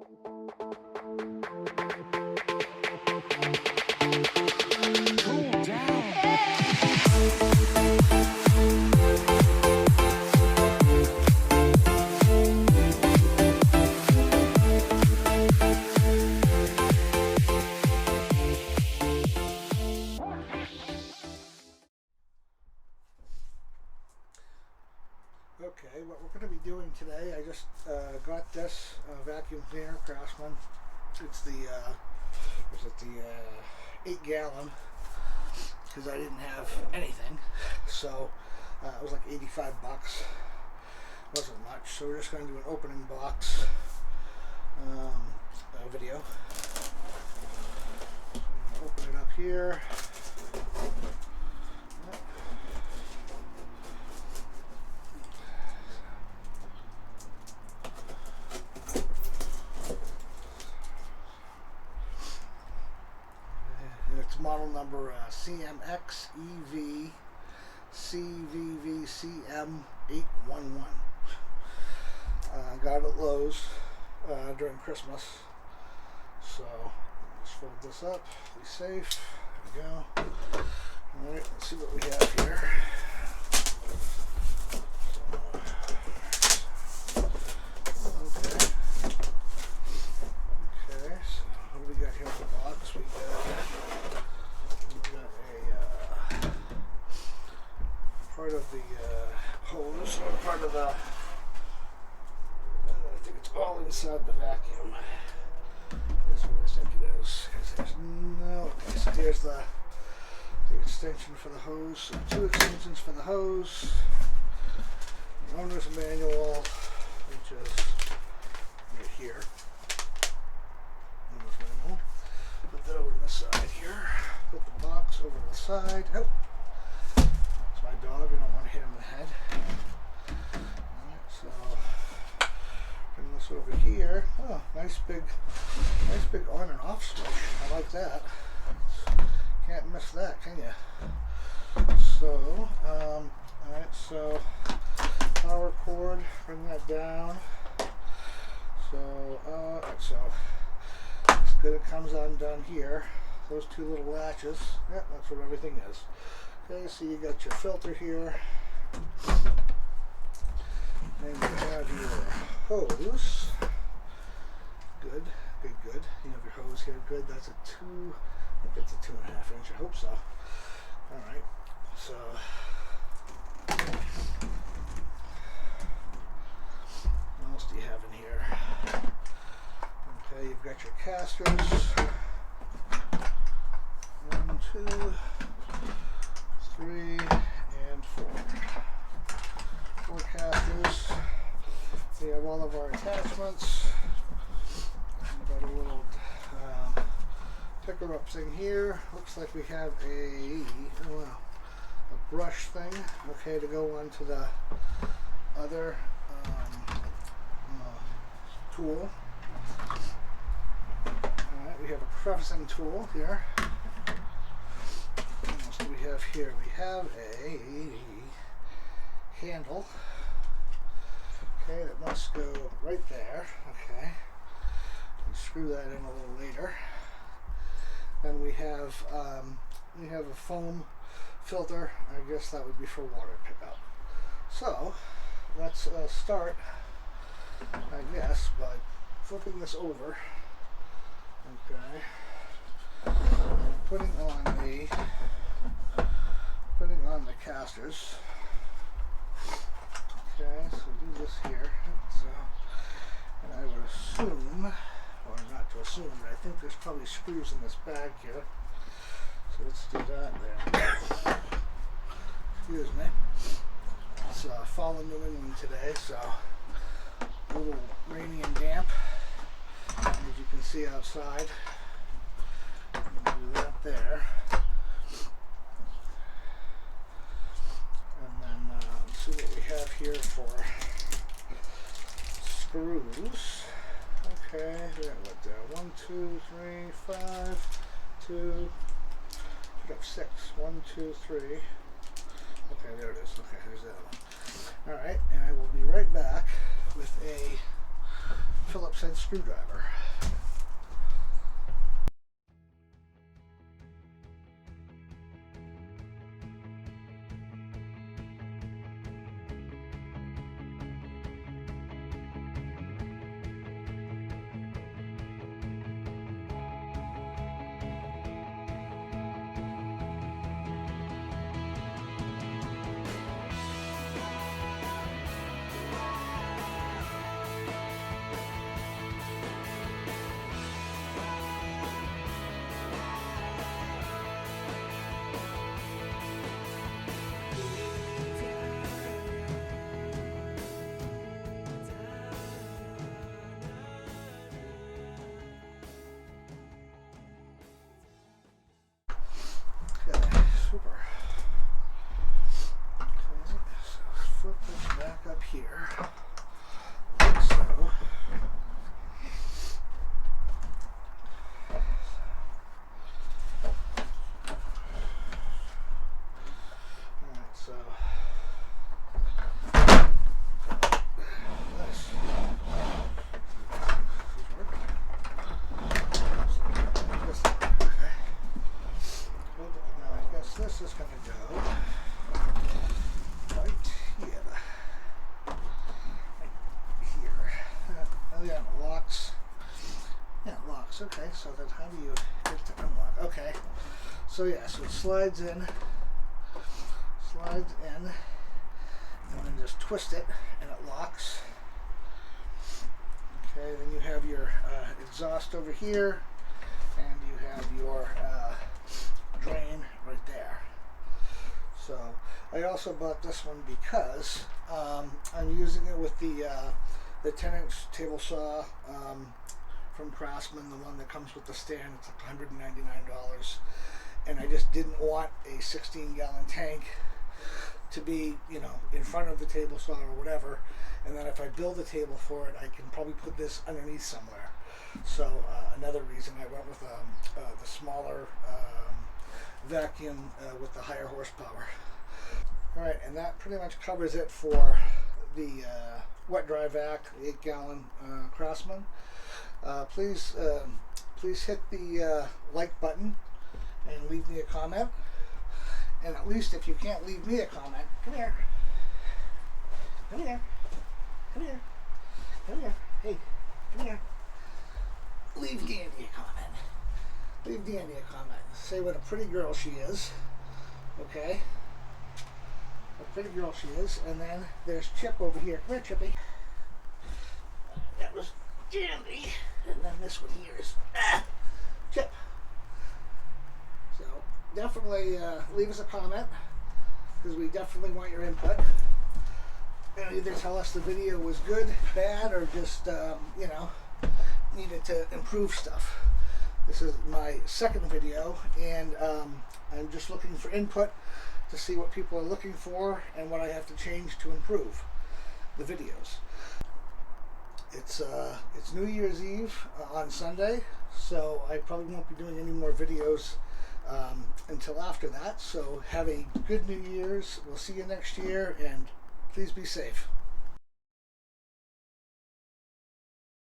Okay, what we're going to be doing today, I just got this vacuum cleaner, Craftsman. It's the, 8-gallon, because I didn't have anything, so it was like 85 bucks. Wasn't much, so we're just going to do an opening box video. So I'm going to open it up here. It's model number CMX EV CVVCM811. Got it at Lowe's during Christmas. So let's fold this up, be safe. There we go. Alright, let's see what we have here. Okay, so what do we got here in the box? We got a part of the hose, or part of the, I think it's all inside the vacuum. That's what I think it is. There's no, okay, so here's the extension for the hose. So 2 extensions for the hose. The owner's manual, which is right here. Owner's manual. Put that over to the side here. Put the box over to the side. Oh, it's my dog. I don't want to hit him in the head. Alright, so bring this over here. Oh, nice big on and off switch. I like that. Can't miss that, can you? So, alright, so power cord. Bring that down. So, it's good. It comes undone here. Those 2 little latches. Yep, that's what everything is. Okay, so you got your filter here. Then you have your hose. Good. You have your hose here. Good. That's a 2. I think it's a 2.5 inch. I hope so. Alright. So what else do you have in here? Okay, you've got your casters. 1, 2, 3, and 4. 4 casters. We have all of our attachments. We've got a little picker up thing here. Looks like we have a brush thing, okay, to go onto the other tool. Alright, we have a prefacing tool here. What else do we have here? We have a handle. Okay, that must go right there. Okay. We'll screw that in a little later. Then we have a foam filter. I guess that would be for water pickup. So let's start, I guess, by flipping this over. Okay. And putting on the casters. Okay, so do this here. So, and I would assume, or not to assume, but I think there's probably screws in this bag here. So let's do that there. Excuse me. It's fall in New England today, so a little rainy and damp, as you can see outside. Do that there. And then let's see what we have here for screws. Okay, we got what there? 1, 2, 3, 5, 2. We got 6. 1, 2, 3. Okay, there it is. Okay, there's that one. Alright, and I will be right back with a Phillips head screwdriver. locks. Yeah, it locks. Okay, so then how do you get it to unlock? Okay, so yeah, so it slides in, and then just twist it, and it locks. Okay, then you have your exhaust over here, and you have your drain right there. So I also bought this one because I'm using it with the 10-inch table saw from Craftsman, the one that comes with the stand. It's like $199, and I just didn't want a 16-gallon tank to be, you know, in front of the table saw or whatever, and then if I build a table for it, I can probably put this underneath somewhere. So another reason I went with the smaller vacuum with the higher horsepower. All right, and that pretty much covers it for the wet dry vac, 8-gallon Craftsman. Please hit the like button and leave me a comment. And at least if you can't leave me a comment, come here. Come here. Come here. Come here. Hey, come here. Leave Dandy a comment. Leave Dandy a comment. Say what a pretty girl she is. Okay? What a pretty girl she is. And then there's Chip over here. Come here, Chippy. That was Dandy. And then this one here is Chip. So definitely leave us a comment, because we definitely want your input. And either tell us the video was good, bad, or just, you know, needed to improve stuff. This is my second video, and I'm just looking for input to see what people are looking for and what I have to change to improve the videos. It's New Year's Eve on Sunday, so I probably won't be doing any more videos until after that. So have a good New Year's. We'll see you next year, and please be safe.